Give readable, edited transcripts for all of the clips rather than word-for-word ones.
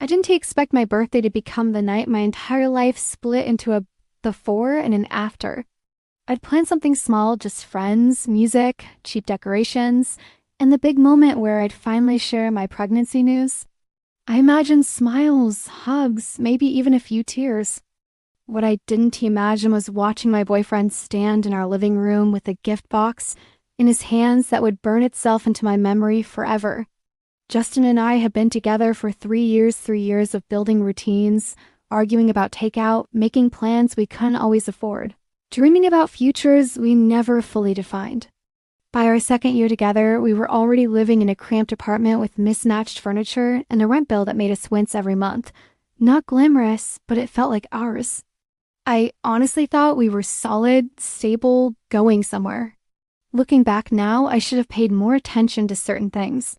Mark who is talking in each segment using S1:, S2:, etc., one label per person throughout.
S1: I didn't expect my birthday to become the night my entire life split into a before and an after. I'd planned something small, just friends, music, cheap decorations, and the big moment where I'd finally share my pregnancy news. I imagined smiles, hugs, maybe even a few tears. What I didn't imagine was watching my boyfriend stand in our living room with a gift box in his hands that would burn itself into my memory forever. Justin and I had been together for 3 years of building routines, arguing about takeout, making plans we couldn't always afford, dreaming about futures we never fully defined. By our second year together, we were already living in a cramped apartment with mismatched furniture and a rent bill that made us wince every month. Not glamorous, but it felt like ours. I honestly thought we were solid, stable, going somewhere. Looking back now, I should have paid more attention to certain things.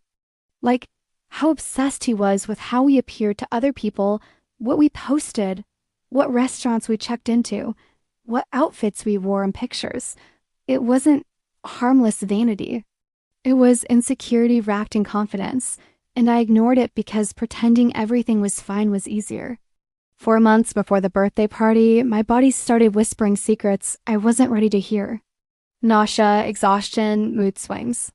S1: Like how obsessed he was with how we appeared to other people, what we posted, what restaurants we checked into, what outfits we wore in pictures. It wasn't harmless vanity. It was insecurity wrapped in confidence, and I ignored it because pretending everything was fine was easier. 4 months before the birthday party, my body started whispering secrets I wasn't ready to hear. Nausea, exhaustion, mood swings.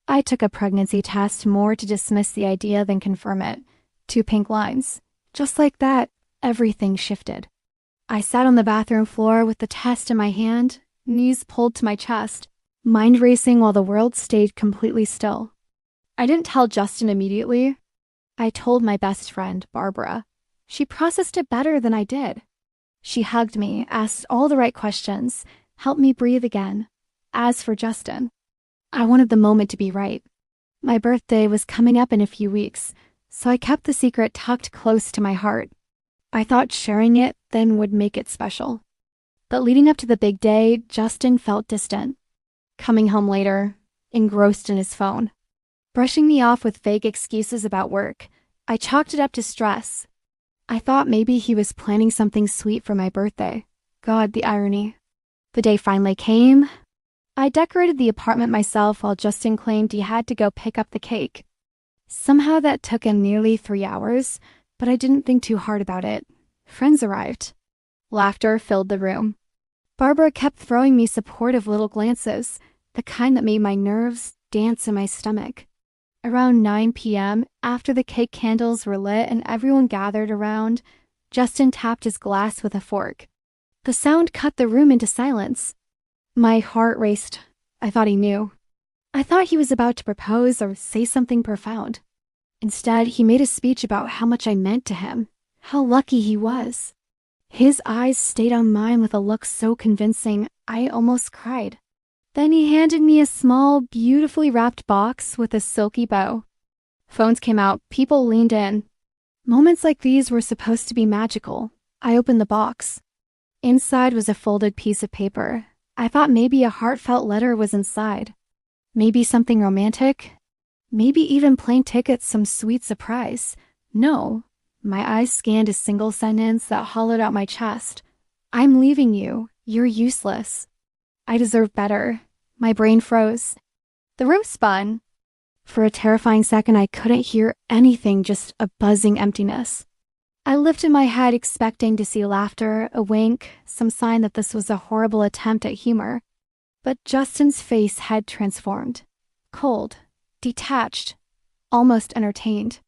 S1: I took a pregnancy test more to dismiss the idea than confirm it. 2 pink lines. Just like that, everything shifted. I sat on the bathroom floor with the test in my hand, knees pulled to my chest, mind racing while the world stayed completely still. I didn't tell Justin immediately. I told my best friend, Barbara. She processed it better than I did. She hugged me, asked all the right questions, helped me breathe again. As for Justin, I wanted the moment to be right. My birthday was coming up in a few weeks, so I kept the secret tucked close to my heart. I thought sharing it then would make it special. But leading up to the big day, Justin felt distant. Coming home later, engrossed in his phone. Brushing me off with vague excuses about work, I chalked it up to stress. I thought maybe he was planning something sweet for my birthday. God, the irony. The day finally came. I decorated the apartment myself while Justin claimed he had to go pick up the cake. Somehow that took him nearly 3 hours, but I didn't think too hard about it. Friends arrived. Laughter filled the room. Barbara kept throwing me supportive little glances, the kind that made my nerves dance in my stomach. Around 9 p.m., after the cake candles were lit and everyone gathered around, Justin tapped his glass with a fork. The sound cut the room into silence. My heart raced. I thought he knew. I thought he was about to propose or say something profound. Instead, he made a speech about how much I meant to him, how lucky he was. His eyes stayed on mine with a look so convincing, I almost cried. Then he handed me a small, beautifully wrapped box with a silky bow. Phones came out, people leaned in. Moments like these were supposed to be magical. I opened the box. Inside was a folded piece of paper. I thought maybe a heartfelt letter was inside. Maybe something romantic. Maybe even plane tickets, some sweet surprise. No. My eyes scanned a single sentence that hollowed out my chest. I'm leaving you. You're useless. I deserve better. My brain froze. The room spun. For a terrifying second, I couldn't hear anything, just a buzzing emptiness. I lifted my head expecting to see laughter, a wink, some sign that this was a horrible attempt at humor. But Justin's face had transformed. Cold, detached, almost entertained.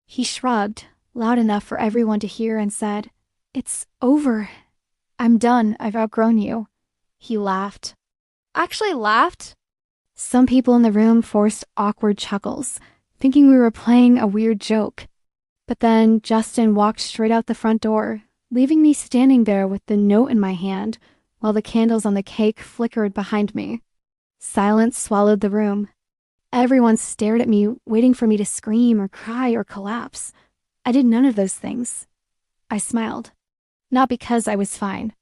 S1: He shrugged, loud enough for everyone to hear, and said, "It's over. I'm done. I've outgrown you." He laughed. Actually laughed? Some people in the room forced awkward chuckles, thinking we were playing a weird joke. But then Justin walked straight out the front door, leaving me standing there with the note in my hand, while the candles on the cake flickered behind me. Silence swallowed the room. Everyone stared at me, waiting for me to scream or cry or collapse. I did none of those things. I smiled. Not because I was fine.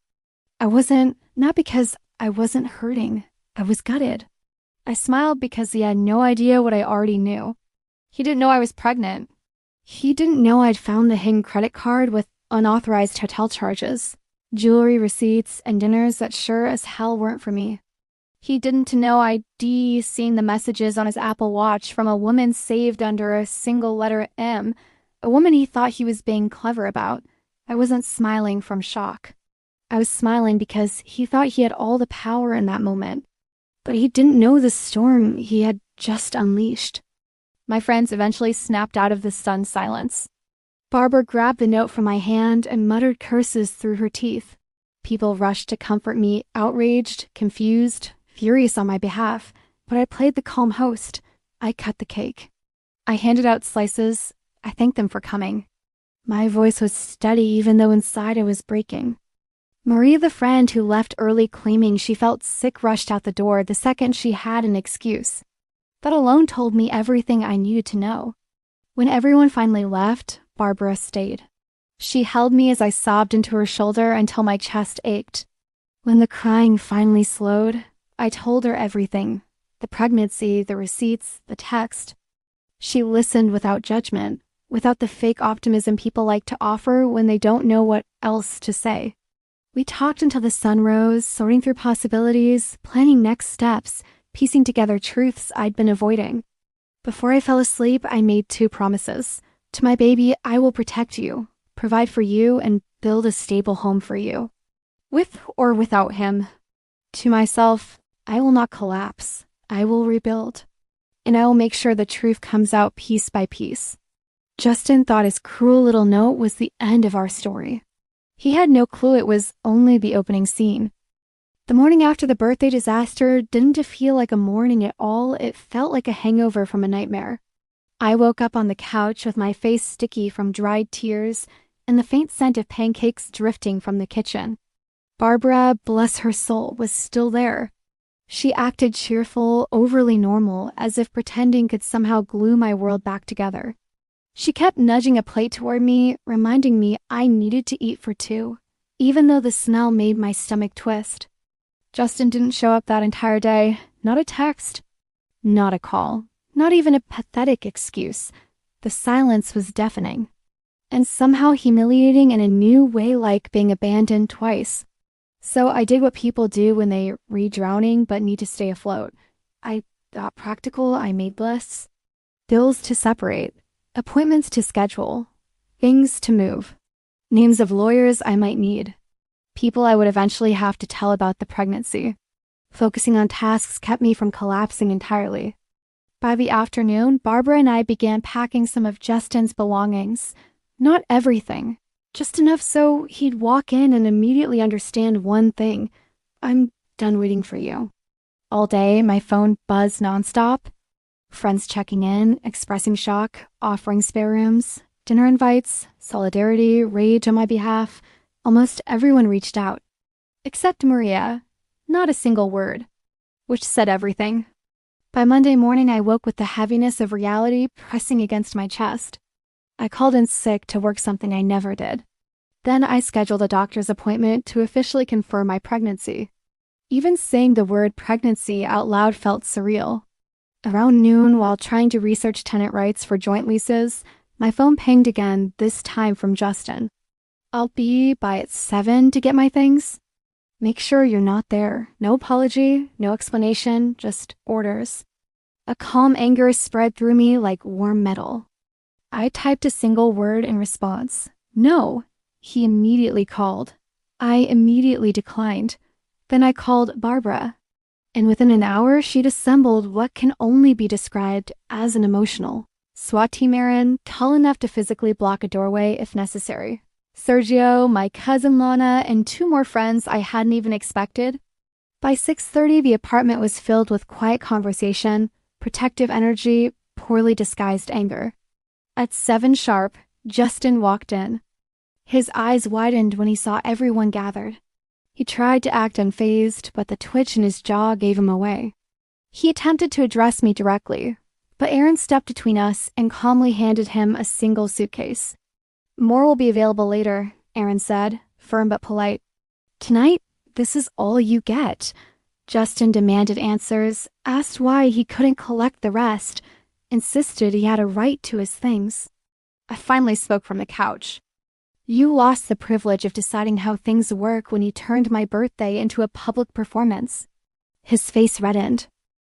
S1: Not because I wasn't hurting. I was gutted. I smiled because he had no idea what I already knew. He didn't know I was pregnant. He didn't know I'd found the hidden credit card with unauthorized hotel charges, jewelry receipts, and dinners that sure as hell weren't for me. He didn't know I'd seen the messages on his Apple Watch from a woman saved under a single letter M, a woman he thought he was being clever about. I wasn't smiling from shock. I was smiling because he thought he had all the power in that moment. But he didn't know the storm he had just unleashed. My friends eventually snapped out of the stunned silence. Barbara grabbed the note from my hand and muttered curses through her teeth. People rushed to comfort me, outraged, confused, furious on my behalf, but I played the calm host. I cut the cake. I handed out slices. I thanked them for coming. My voice was steady even though inside I was breaking. Marie, the friend who left early claiming she felt sick, rushed out the door the second she had an excuse. That alone told me everything I needed to know. When everyone finally left, Barbara stayed. She held me as I sobbed into her shoulder until my chest ached. When the crying finally slowed, I told her everything. The pregnancy, the receipts, the text. She listened without judgment, without the fake optimism people like to offer when they don't know what else to say. We talked until the sun rose, sorting through possibilities, planning next steps, piecing together truths I'd been avoiding. Before I fell asleep, I made 2 promises. To my baby, I will protect you, provide for you, and build a stable home for you. With or without him. To myself, I will not collapse. I will rebuild. And I will make sure the truth comes out piece by piece. Justin thought his cruel little note was the end of our story. He had no clue it was only the opening scene. The morning after the birthday disaster didn't feel like a morning at all. It felt like a hangover from a nightmare. I woke up on the couch with my face sticky from dried tears and the faint scent of pancakes drifting from the kitchen. Barbara, bless her soul, was still there. She acted cheerful, overly normal, as if pretending could somehow glue my world back together. She kept nudging a plate toward me, reminding me I needed to eat for 2, even though the smell made my stomach twist. Justin didn't show up that entire day. Not a text. Not a call. Not even a pathetic excuse. The silence was deafening. And somehow humiliating in a new way, like being abandoned twice. So I did what people do when they re-drowning but need to stay afloat. I got practical. I made lists. Bills to separate. Appointments to schedule. Things to move. Names of lawyers I might need. People I would eventually have to tell about the pregnancy. Focusing on tasks kept me from collapsing entirely. By the afternoon, Barbara and I began packing some of Justin's belongings. Not everything. Just enough so he'd walk in and immediately understand one thing. I'm done waiting for you. All day, my phone buzzed nonstop. Friends checking in, expressing shock, offering spare rooms, dinner invites, solidarity, rage on my behalf. Almost everyone reached out. Except Maria. Not a single word. Which said everything. By Monday morning, I woke with the heaviness of reality pressing against my chest. I called in sick to work something I never did. Then I scheduled a doctor's appointment to officially confirm my pregnancy. Even saying the word pregnancy out loud felt surreal. Around noon, while trying to research tenant rights for joint leases, my phone pinged again, this time from Justin. I'll be by at 7 to get my things. Make sure you're not there. No apology, no explanation, just orders. A calm anger spread through me like warm metal. I typed a single word in response. No. He immediately called. I immediately declined. Then I called Barbara. And within an hour, she'd assembled what can only be described as an emotional SWAT team errand, tall enough to physically block a doorway if necessary. Sergio, my cousin Lana, and 2 more friends I hadn't even expected. By 6:30, the apartment was filled with quiet conversation, protective energy, poorly disguised anger. At 7 sharp, Justin walked in. His eyes widened when he saw everyone gathered. He tried to act unfazed, but the twitch in his jaw gave him away. He attempted to address me directly, but Aaron stepped between us and calmly handed him a single suitcase. More will be available later, Aaron said, firm but polite. Tonight, this is all you get. Justin demanded answers, asked why he couldn't collect the rest, insisted he had a right to his things. I finally spoke from the couch. You lost the privilege of deciding how things work when you turned my birthday into a public performance. His face reddened.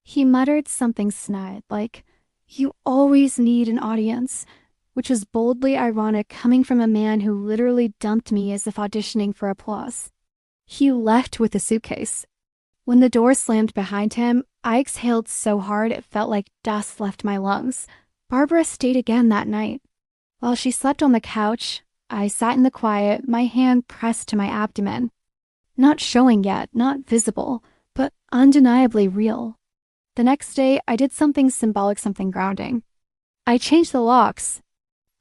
S1: He muttered something snide, like, you always need an audience. which was boldly ironic coming from a man who literally dumped me as if auditioning for applause. He left with a suitcase. When the door slammed behind him, I exhaled so hard it felt like dust left my lungs. Barbara stayed again that night. While she slept on the couch, I sat in the quiet, my hand pressed to my abdomen. Not showing yet, not visible, but undeniably real. The next day, I did something symbolic, something grounding. I changed the locks.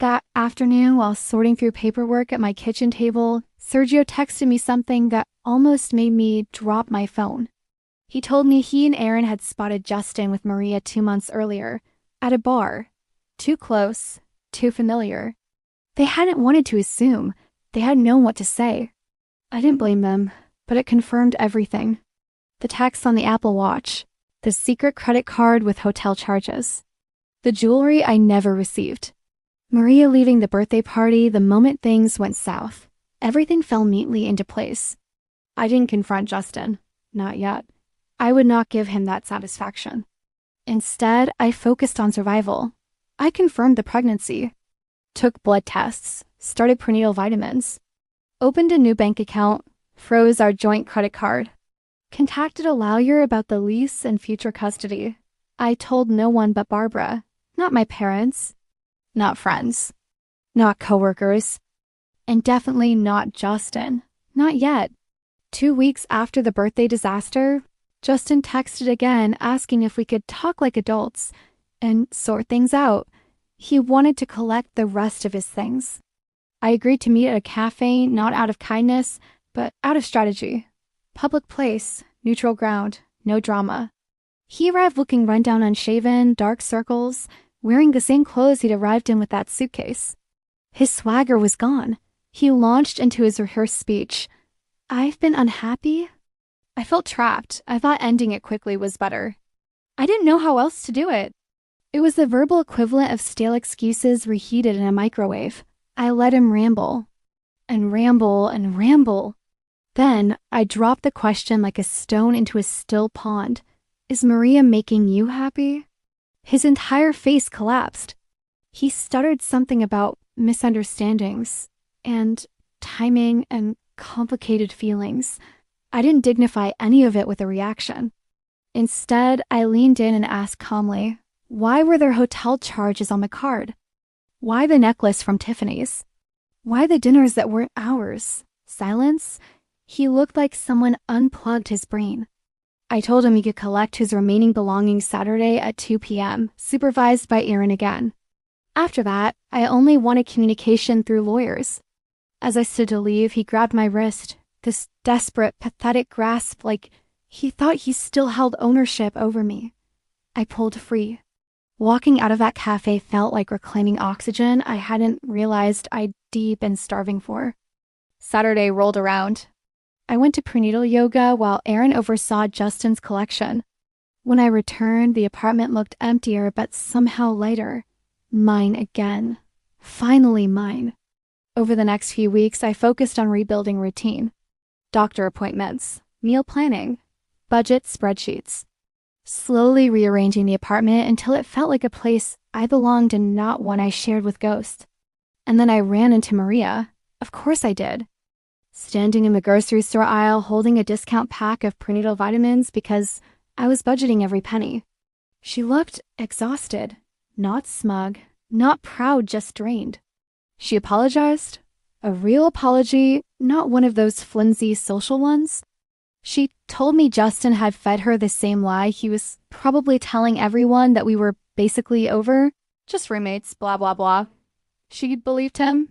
S1: That afternoon, while sorting through paperwork at my kitchen table, Sergio texted me something that almost made me drop my phone. He told me he and Aaron had spotted Justin with Maria 2 months earlier, at a bar. Too close, too familiar. They hadn't wanted to assume. They hadn't known what to say. I didn't blame them, but it confirmed everything. The text on the Apple Watch, the secret credit card with hotel charges, the jewelry I never received. Maria leaving the birthday party the moment things went south. Everything fell neatly into place. I didn't confront Justin. Not yet. I would not give him that satisfaction. Instead, I focused on survival. I confirmed the pregnancy, took blood tests, started prenatal vitamins, opened a new bank account, froze our joint credit card, contacted a lawyer about the lease and future custody. I told no one but Barbara, not my parents, not friends, not coworkers, and definitely not Justin. Not yet. 2 weeks after the birthday disaster, Justin texted again asking if we could talk like adults and sort things out. He wanted to collect the rest of his things. I agreed to meet at a cafe, not out of kindness, but out of strategy. Public place, neutral ground, no drama. He arrived looking rundown, unshaven, dark circles, wearing the same clothes he'd arrived in with that suitcase. His swagger was gone. He launched into his rehearsed speech. I've been unhappy. I felt trapped. I thought ending it quickly was better. I didn't know how else to do it. It was the verbal equivalent of stale excuses reheated in a microwave. I let him ramble, and ramble, and ramble. Then I dropped the question like a stone into a still pond. Is Maria making you happy? His entire face collapsed. He stuttered something about misunderstandings and timing and complicated feelings. I didn't dignify any of it with a reaction. Instead, I leaned in and asked calmly, why were there hotel charges on the card? Why the necklace from Tiffany's? Why the dinners that weren't ours? Silence? He looked like someone unplugged his brain. I told him he could collect his remaining belongings Saturday at 2 p.m., supervised by Aaron again. After that, I only wanted communication through lawyers. As I stood to leave, he grabbed my wrist, this desperate, pathetic grasp like he thought he still held ownership over me. I pulled free. Walking out of that cafe felt like reclaiming oxygen I hadn't realized I'd deep been starving for. Saturday rolled around. I went to prenatal yoga while Aaron oversaw Justin's collection. When I returned, the apartment looked emptier but somehow lighter. Mine again. Finally mine. Over the next few weeks, I focused on rebuilding routine. Doctor appointments, meal planning, budget spreadsheets. Slowly rearranging the apartment until it felt like a place I belonged and not one I shared with ghosts. And then I ran into Maria. Of course I did. Standing in the grocery store aisle holding a discount pack of prenatal vitamins because I was budgeting every penny. She looked exhausted, not smug, not proud, just drained. She apologized. A real apology, not one of those flimsy social ones. She told me Justin had fed her the same lie he was probably telling everyone, that we were basically over, just roommates, blah, blah, blah. She believed him.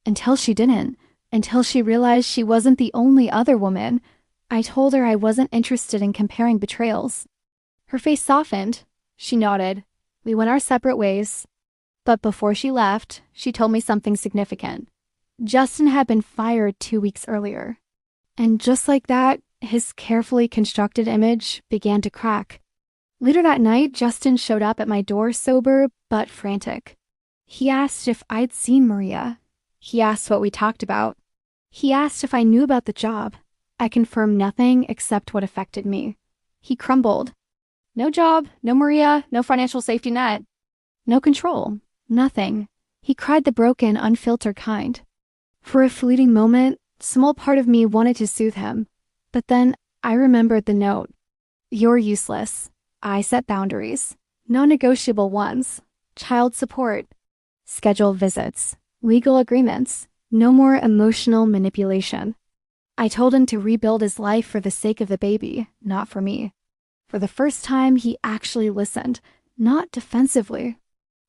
S1: Until she didn't. Until she realized she wasn't the only other woman. I told her I wasn't interested in comparing betrayals. Her face softened. She nodded. We went our separate ways. But before she left, she told me something significant. Justin had been fired 2 weeks earlier. And just like that, his carefully constructed image began to crack. Later that night, Justin showed up at my door sober but frantic. He asked if I'd seen Maria. He asked what we talked about. He asked if I knew about the job. I confirmed nothing except what affected me. He crumbled. No job, no Maria, no financial safety net. No control. Nothing. He cried the broken, unfiltered kind. For a fleeting moment, a small part of me wanted to soothe him. But then I remembered the note. You're useless. I set boundaries. Non-negotiable ones. Child support. Scheduled visits. Legal agreements. No more emotional manipulation. I told him to rebuild his life for the sake of the baby, not for me. For the first time, he actually listened. Not defensively.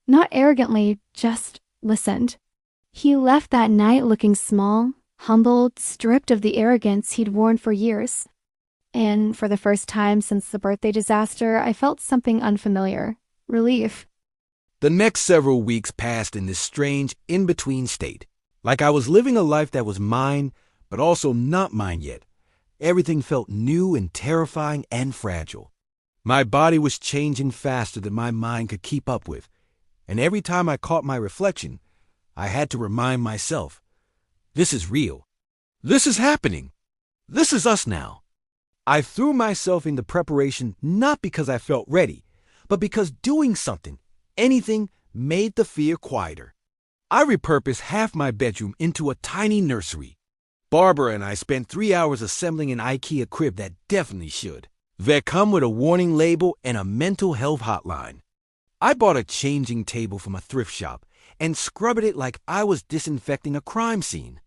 S1: Not arrogantly, just listened. He left that night looking small, humbled, stripped of the arrogance he'd worn for years. And for the first time since the birthday disaster, I felt something unfamiliar. Relief.
S2: The next several weeks passed in this strange, in-between state. Like I was living a life that was mine, but also not mine yet. Everything felt new and terrifying and fragile. My body was changing faster than my mind could keep up with. And every time I caught my reflection, I had to remind myself, this is real. This is happening. This is us now. I threw myself into preparation not because I felt ready, but because doing something, anything, made the fear quieter. I repurposed half my bedroom into a tiny nursery. Barbara and I spent 3 hours assembling an IKEA crib that definitely should. That come with a warning label and a mental health hotline. I bought a changing table from a thrift shop and scrubbed it like I was disinfecting a crime scene.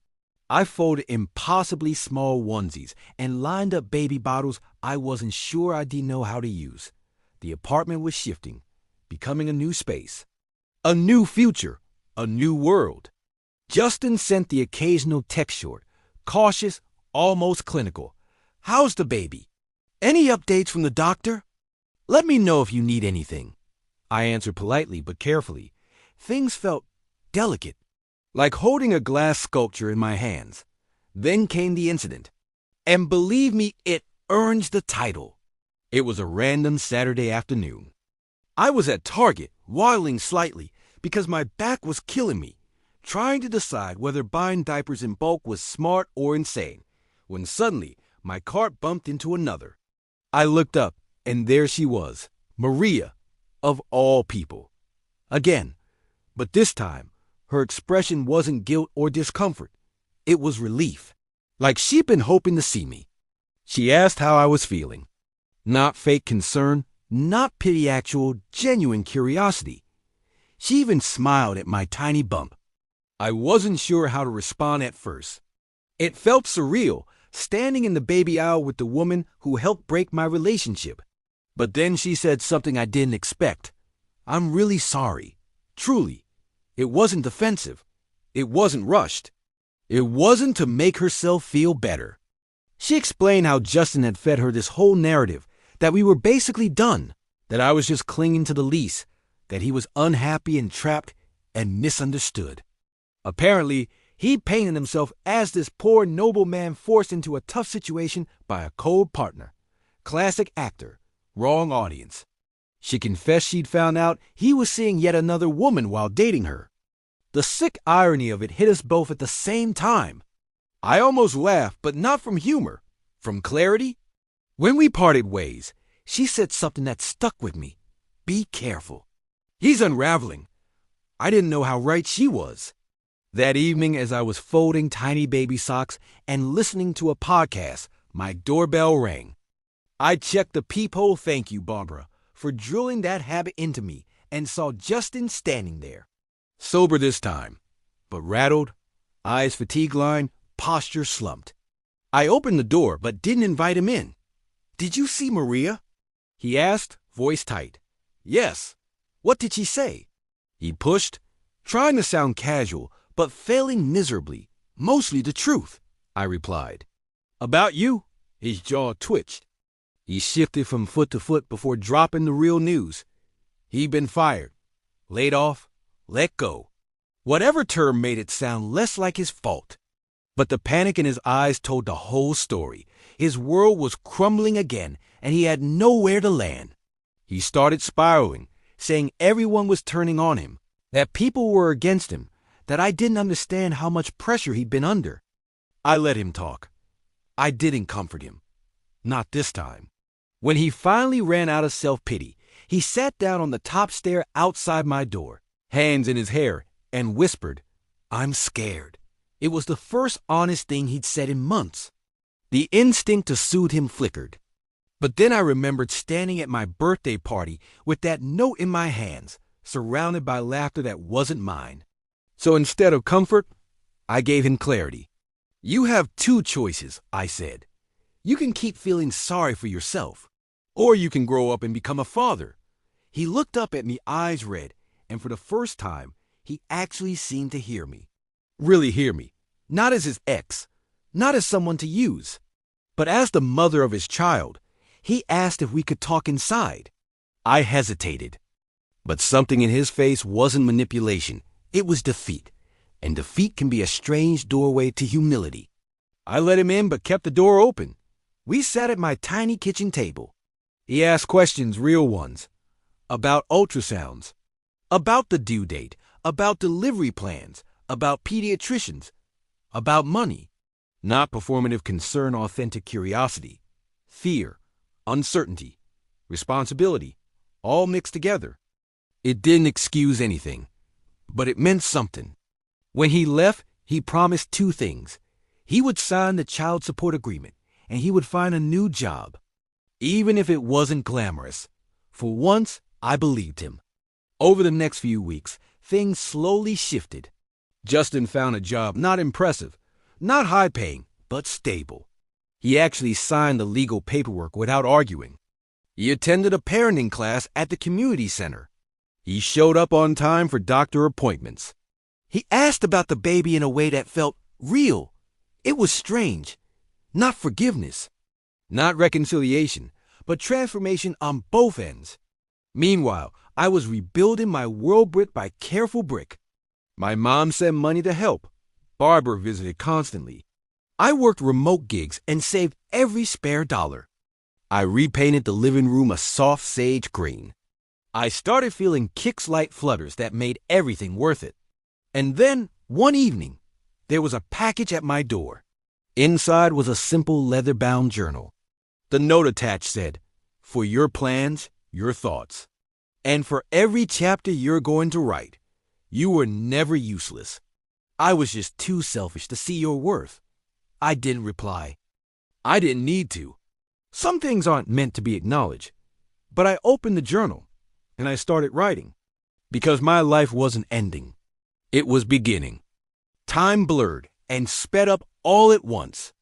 S2: I folded impossibly small onesies and lined up baby bottles I wasn't sure I didn't know how to use. The apartment was shifting, becoming a new space. A new future, a new world. Justin sent the occasional text short, cautious, almost clinical. How's the baby? Any updates from the doctor? Let me know if you need anything. I answered politely but carefully. Things felt delicate, like holding a glass sculpture in my hands. Then came the incident. And believe me, it earns the title. It was a random Saturday afternoon. I was at Target, waddling slightly, because my back was killing me, trying to decide whether buying diapers in bulk was smart or insane, when suddenly my cart bumped into another. I looked up, and there she was, Maria, of all people. Again, but this time, her expression wasn't guilt or discomfort. It was relief, like she'd been hoping to see me. She asked how I was feeling. Not fake concern, not pity, actual, genuine curiosity. She even smiled at my tiny bump. I wasn't sure how to respond at first. It felt surreal, standing in the baby aisle with the woman who helped break my relationship. But then she said something I didn't expect. I'm really sorry. Truly. It wasn't defensive. It wasn't rushed. It wasn't to make herself feel better. She explained how Justin had fed her this whole narrative, that we were basically done, that I was just clinging to the lease, that he was unhappy and trapped and misunderstood. Apparently, he painted himself as this poor nobleman forced into a tough situation by a cold partner. Classic actor, wrong audience. She confessed she'd found out he was seeing yet another woman while dating her. The sick irony of it hit us both at the same time. I almost laughed, but not from humor, from clarity. When we parted ways, she said something that stuck with me. Be careful. He's unraveling. I didn't know how right she was. That evening, as I was folding tiny baby socks and listening to a podcast, my doorbell rang. I checked the peephole, thank you, Barbara, for drilling that habit into me, and saw Justin standing there. Sober this time, but rattled, eyes fatigue-lined, posture slumped. I opened the door, but didn't invite him in. Did you see Maria? He asked, voice tight. Yes. What did she say? He pushed, trying to sound casual, but failing miserably. Mostly the truth, I replied. About you? His jaw twitched. He shifted from foot to foot before dropping the real news. He'd been fired, laid off, let go. Whatever term made it sound less like his fault. But the panic in his eyes told the whole story. His world was crumbling again, and he had nowhere to land. He started spiraling, saying everyone was turning on him, that people were against him, that I didn't understand how much pressure he'd been under. I let him talk. I didn't comfort him. Not this time. When he finally ran out of self-pity, he sat down on the top stair outside my door, hands in his hair and whispered, "I'm scared." It was the first honest thing he'd said in months. The instinct to soothe him flickered. But then I remembered standing at my birthday party with that note in my hands, surrounded by laughter that wasn't mine. So instead of comfort, I gave him clarity. "You have two choices," I said. "You can keep feeling sorry for yourself, or you can grow up and become a father." He looked up at me, eyes red, and for the first time, he actually seemed to hear me. Really hear me. Not as his ex, not as someone to use, but as the mother of his child. He asked if we could talk inside. I hesitated. But something in his face wasn't manipulation. It was defeat. And defeat can be a strange doorway to humility. I let him in but kept the door open. We sat at my tiny kitchen table. He asked questions, real ones, about ultrasounds, about the due date, about delivery plans, about pediatricians, about money. Not performative concern, authentic curiosity, fear, uncertainty, responsibility, all mixed together. It didn't excuse anything, but it meant something. When he left, he promised two things. He would sign the child support agreement, and he would find a new job, even if it wasn't glamorous. For once, I believed him. Over the next few weeks, things slowly shifted. Justin found a job not impressive, not high-paying, but stable. He actually signed the legal paperwork without arguing. He attended a parenting class at the community center. He showed up on time for doctor appointments. He asked about the baby in a way that felt real. It was strange. Not forgiveness, not reconciliation, but transformation on both ends. Meanwhile, I was rebuilding my world brick by careful brick. My mom sent money to help. Barbara visited constantly. I worked remote gigs and saved every spare dollar. I repainted the living room a soft sage green. I started feeling Kix light flutters that made everything worth it. And then, one evening, there was a package at my door. Inside was a simple leather-bound journal. The note attached said, "For your plans, your thoughts. And for every chapter you're going to write, you were never useless." I was just too selfish to see your worth. I didn't reply. I didn't need to. Some things aren't meant to be acknowledged. But I opened the journal, and I started writing. Because my life wasn't ending. It was beginning. Time blurred and sped up all at once.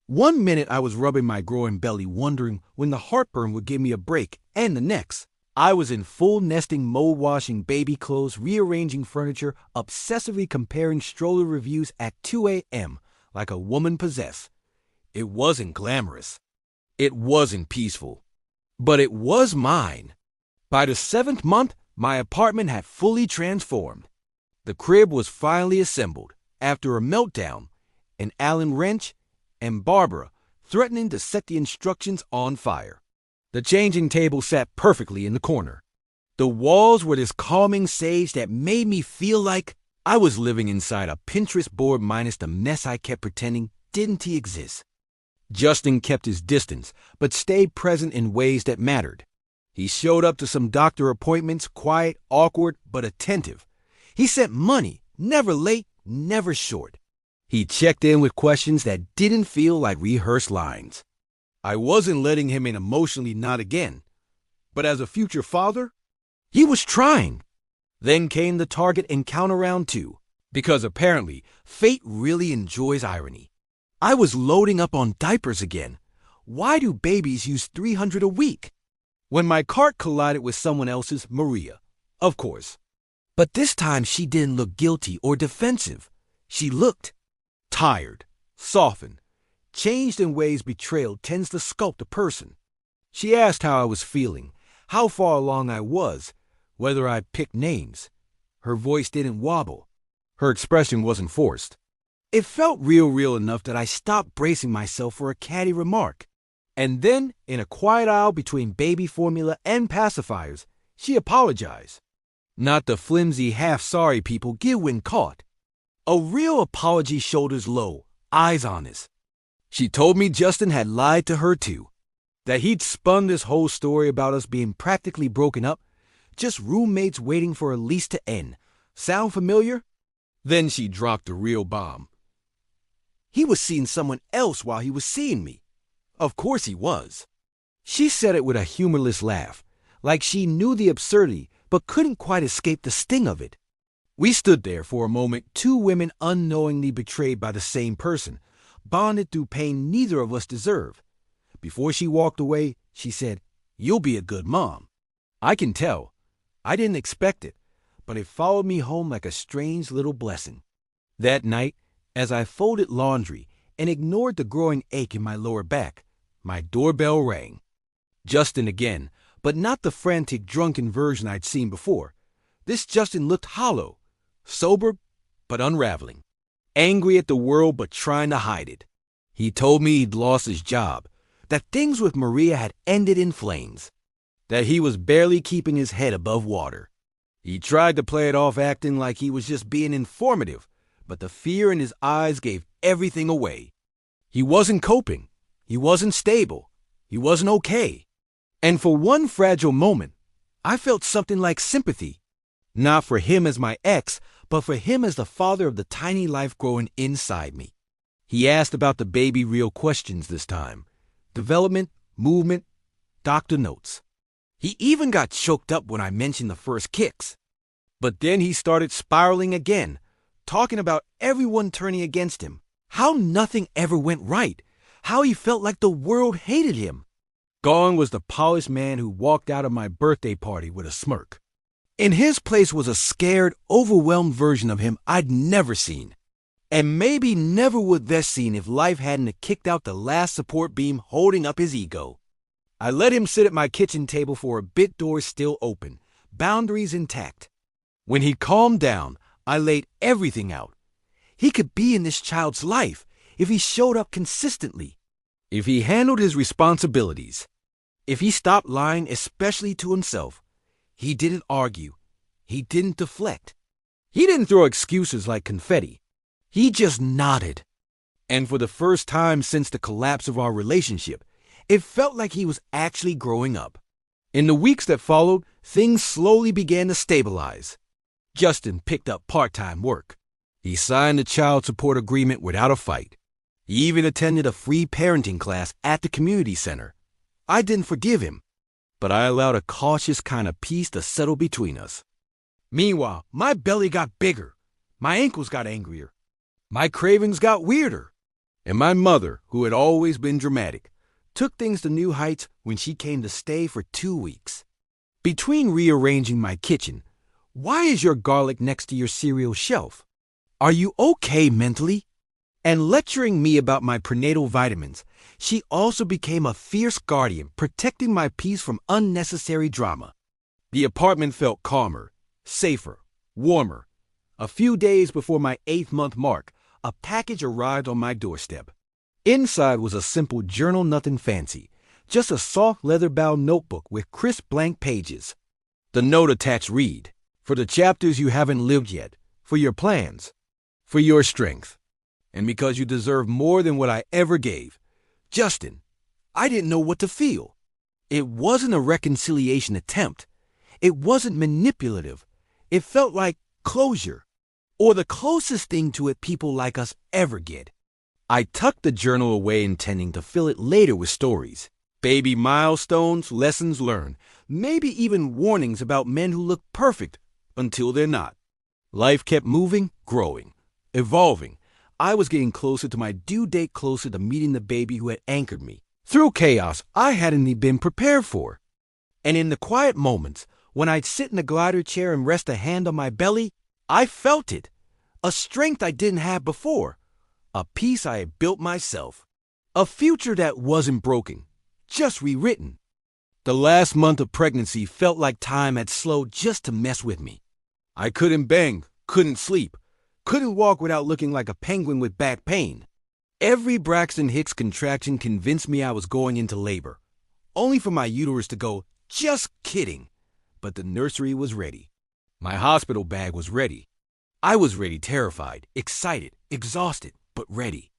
S2: One minute I was rubbing my growing belly, wondering when the heartburn would give me a break, and the next, I was in full nesting mode, washing baby clothes, rearranging furniture, obsessively comparing stroller reviews at 2 a.m. like a woman possessed. It wasn't glamorous. It wasn't peaceful. But it was mine. By the 7th month, my apartment had fully transformed. The crib was finally assembled after a meltdown, an Allen wrench, and Barbara threatening to set the instructions on fire. The changing table sat perfectly in the corner. The walls were this calming sage that made me feel like I was living inside a Pinterest board minus the mess I kept pretending didn't exist. Justin kept his distance, but stayed present in ways that mattered. He showed up to some doctor appointments, quiet, awkward, but attentive. He sent money, never late, never short. He checked in with questions that didn't feel like rehearsed lines. I wasn't letting him in emotionally, not again. But as a future father, he was trying. Then came the Target encounter round 2, because apparently fate really enjoys irony. I was loading up on diapers again. Why do babies use 300 a week? When my cart collided with someone else's, Maria, of course. But this time she didn't look guilty or defensive. She looked tired, softened, changed in ways betrayal tends to sculpt a person. She asked how I was feeling, how far along I was, whether I'd picked names. Her voice didn't wobble. Her expression wasn't forced. It felt real enough that I stopped bracing myself for a catty remark. And then, in a quiet aisle between baby formula and pacifiers, she apologized. Not the flimsy, half-sorry people give when caught. A real apology, shoulders low, eyes honest. She told me Justin had lied to her too. That he'd spun this whole story about us being practically broken up, just roommates waiting for a lease to end. Sound familiar? Then she dropped the real bomb. He was seeing someone else while he was seeing me. Of course he was. She said it with a humorless laugh, like she knew the absurdity but couldn't quite escape the sting of it. We stood there for a moment, two women unknowingly betrayed by the same person, bonded through pain neither of us deserved. Before she walked away, she said, "You'll be a good mom." I can tell. I didn't expect it, but it followed me home like a strange little blessing. That night, as I folded laundry and ignored the growing ache in my lower back, my doorbell rang. Justin again, but not the frantic, drunken version I'd seen before. This Justin looked hollow, sober but unraveling, angry at the world but trying to hide it. He told me he'd lost his job, that things with Maria had ended in flames, that he was barely keeping his head above water. He tried to play it off acting like he was just being informative, but the fear in his eyes gave everything away. He wasn't coping. He wasn't stable. He wasn't okay. And for one fragile moment, I felt something like sympathy. Not for him as my ex, but for him as the father of the tiny life growing inside me. He asked about the baby real questions this time. Development, movement, doctor notes. He even got choked up when I mentioned the first kicks. But then he started spiraling again, talking about everyone turning against him, how nothing ever went right, how he felt like the world hated him. Gone was the polished man who walked out of my birthday party with a smirk. In his place was a scared, overwhelmed version of him I'd never seen, and maybe never would have seen if life hadn't kicked out the last support beam holding up his ego. I let him sit at my kitchen table for a bit, doors still open, boundaries intact. When he calmed down, I laid everything out. He could be in this child's life if he showed up consistently, if he handled his responsibilities, if he stopped lying, especially to himself. He didn't argue. He didn't deflect. He didn't throw excuses like confetti. He just nodded. And for the first time since the collapse of our relationship, it felt like he was actually growing up. In the weeks that followed, things slowly began to stabilize. Justin picked up part-time work. He signed a child support agreement without a fight. He even attended a free parenting class at the community center. I didn't forgive him, but I allowed a cautious kind of peace to settle between us. Meanwhile, my belly got bigger. My ankles got angrier. My cravings got weirder. And my mother, who had always been dramatic, took things to new heights when she came to stay for 2 weeks. Between rearranging my kitchen, why is your garlic next to your cereal shelf? Are you okay mentally? And lecturing me about my prenatal vitamins, she also became a fierce guardian, protecting my peace from unnecessary drama. The apartment felt calmer, safer, warmer. A few days before my 8th-month mark, a package arrived on my doorstep. Inside was a simple journal, nothing fancy, just a soft leather-bound notebook with crisp blank pages. The note attached read, "For the chapters you haven't lived yet, for your plans, for your strength, and because you deserve more than what I ever gave." Justin, I didn't know what to feel. It wasn't a reconciliation attempt. It wasn't manipulative. It felt like closure, or the closest thing to it people like us ever get. I tucked the journal away, intending to fill it later with stories, baby milestones, lessons learned, maybe even warnings about men who look perfect until they're not. Life kept moving, growing, evolving. I was getting closer to my due date, closer to meeting the baby who had anchored me through chaos I hadn't even been prepared for. And in the quiet moments, when I'd sit in the glider chair and rest a hand on my belly, I felt it, a strength I didn't have before, a peace I had built myself, a future that wasn't broken, just rewritten. The last month of pregnancy felt like time had slowed just to mess with me. I couldn't bang, couldn't sleep, couldn't walk without looking like a penguin with back pain. Every Braxton Hicks contraction convinced me I was going into labor, only for my uterus to go, "Just kidding." But the nursery was ready. My hospital bag was ready. I was ready, terrified, excited, exhausted, but ready.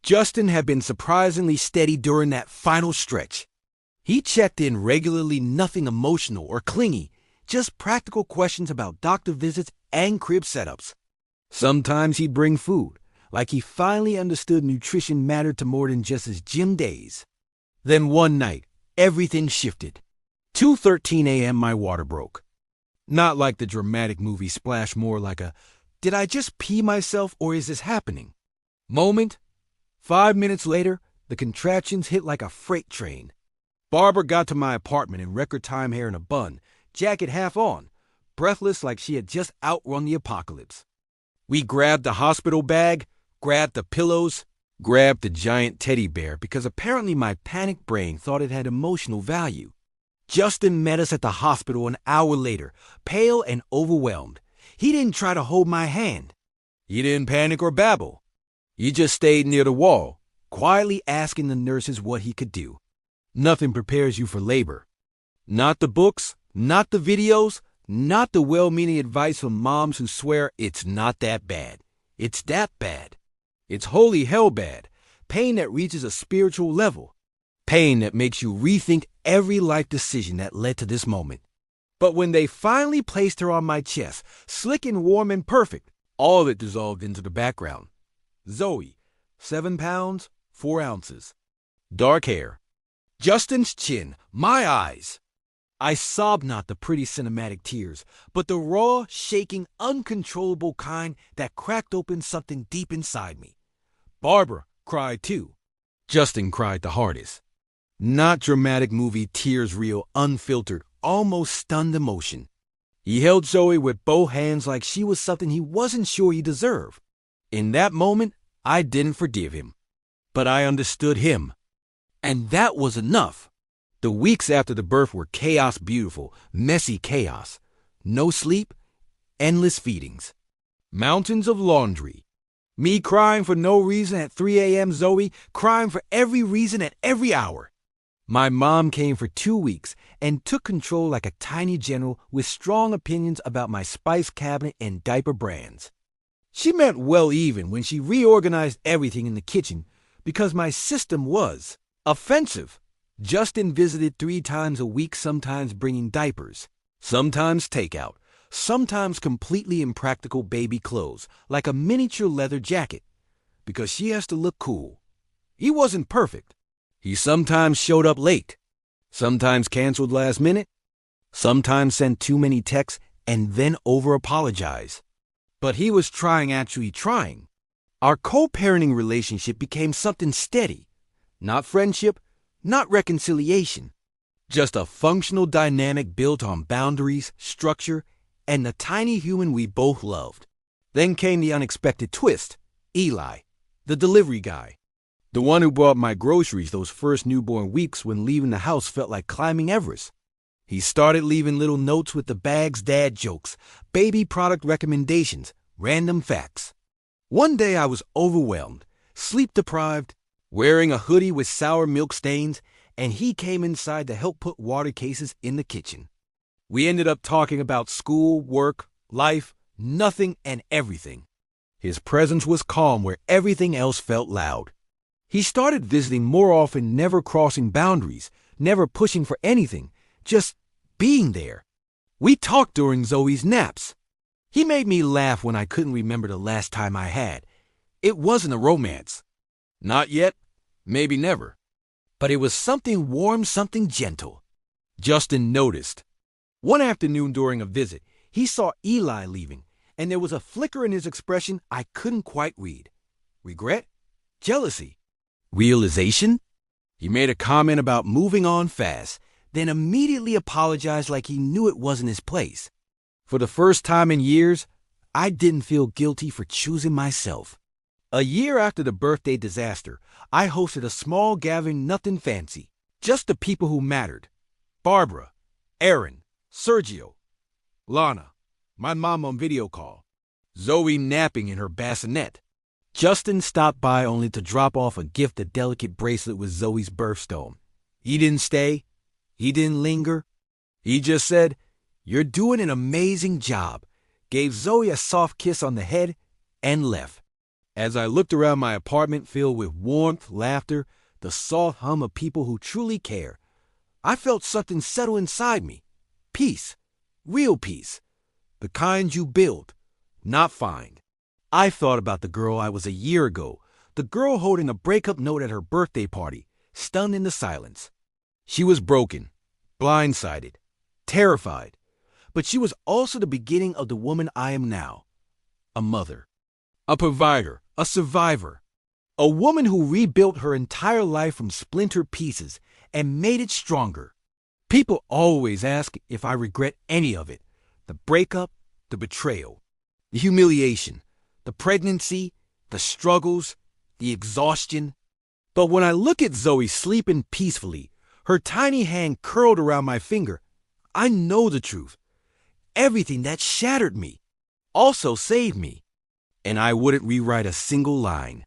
S2: Justin had been surprisingly steady during that final stretch. He checked in regularly, nothing emotional or clingy, just practical questions about doctor visits and crib setups. Sometimes he'd bring food, like he finally understood nutrition mattered to more than just his gym days. Then one night, everything shifted. 2:13 a.m. my water broke. Not like the dramatic movie splash, more like a, did I just pee myself or is this happening? Moment. 5 minutes later, the contractions hit like a freight train. Barbara got to my apartment in record time, hair in a bun, jacket half on, breathless like she had just outrun the apocalypse. We grabbed the hospital bag, grabbed the pillows, grabbed the giant teddy bear because apparently my panic brain thought it had emotional value. Justin met us at the hospital an hour later, pale and overwhelmed. He didn't try to hold my hand. He didn't panic or babble. He just stayed near the wall, quietly asking the nurses what he could do. Nothing prepares you for labor. Not the books, not the videos, not the well-meaning advice from moms who swear it's not that bad. It's that bad. It's holy hell bad. Pain that reaches a spiritual level. Pain that makes you rethink every life decision that led to this moment. But when they finally placed her on my chest, slick and warm and perfect, all of it dissolved into the background. Zoe, 7 pounds, 4 ounces. Dark hair. Justin's chin, my eyes. I sobbed not the pretty cinematic tears, but the raw, shaking, uncontrollable kind that cracked open something deep inside me. Barbara cried too. Justin cried the hardest. Not dramatic movie tears, real, unfiltered, almost stunned emotion. He held Zoe with both hands like she was something he wasn't sure he deserved. In that moment, I didn't forgive him. But I understood him. And that was enough. The weeks after the birth were chaos beautiful, messy chaos. No sleep, endless feedings. Mountains of laundry. Me crying for no reason at 3 a.m., Zoe crying for every reason at every hour. My mom came for 2 weeks and took control like a tiny general with strong opinions about my spice cabinet and diaper brands. She meant well even when she reorganized everything in the kitchen because my system was offensive. Justin visited 3 times a week, sometimes bringing diapers, sometimes takeout, sometimes completely impractical baby clothes, like a miniature leather jacket, because she has to look cool. He wasn't perfect. He sometimes showed up late, sometimes canceled last minute, sometimes sent too many texts and then over-apologized. But he was actually trying. Our co-parenting relationship became something steady, not friendship, not reconciliation, just a functional dynamic built on boundaries, structure, and the tiny human we both loved. Then came the unexpected twist, Eli, the delivery guy. The one who brought my groceries those first newborn weeks when leaving the house felt like climbing Everest. He started leaving little notes with the bag's dad jokes, baby product recommendations, random facts. One day I was overwhelmed, sleep-deprived, wearing a hoodie with sour milk stains, and he came inside to help put water cases in the kitchen. We ended up talking about school, work, life, nothing and everything. His presence was calm where everything else felt loud. He started visiting more often, never crossing boundaries, never pushing for anything, just being there. We talked during Zoe's naps. He made me laugh when I couldn't remember the last time I had. It wasn't a romance. Not yet, maybe never. But it was something warm, something gentle. Justin noticed. One afternoon during a visit, he saw Eli leaving, and there was a flicker in his expression I couldn't quite read. Regret? Jealousy? Realization? He made a comment about moving on fast, then immediately apologized like he knew it wasn't his place. For the first time in years, I didn't feel guilty for choosing myself. A year after the birthday disaster, I hosted a small gathering, nothing fancy, just the people who mattered. Barbara, Aaron, Sergio, Lana, my mom on video call, Zoe napping in her bassinet. Justin stopped by only to drop off a gift, a delicate bracelet with Zoe's birthstone. He didn't stay. He didn't linger. He just said, "You're doing an amazing job," gave Zoe a soft kiss on the head, and left. As I looked around my apartment filled with warmth, laughter, the soft hum of people who truly care, I felt something settle inside me. Peace. Real peace. The kind you build, not find. I thought about the girl I was a year ago, the girl holding a breakup note at her birthday party, stunned into silence. She was broken, blindsided, terrified, but she was also the beginning of the woman I am now. A mother, a provider, a survivor, a woman who rebuilt her entire life from splintered pieces and made it stronger. People always ask if I regret any of it: the breakup, the betrayal, the humiliation, the pregnancy, the struggles, the exhaustion. But when I look at Zoe sleeping peacefully, her tiny hand curled around my finger, I know the truth. Everything that shattered me also saved me. And I wouldn't rewrite a single line.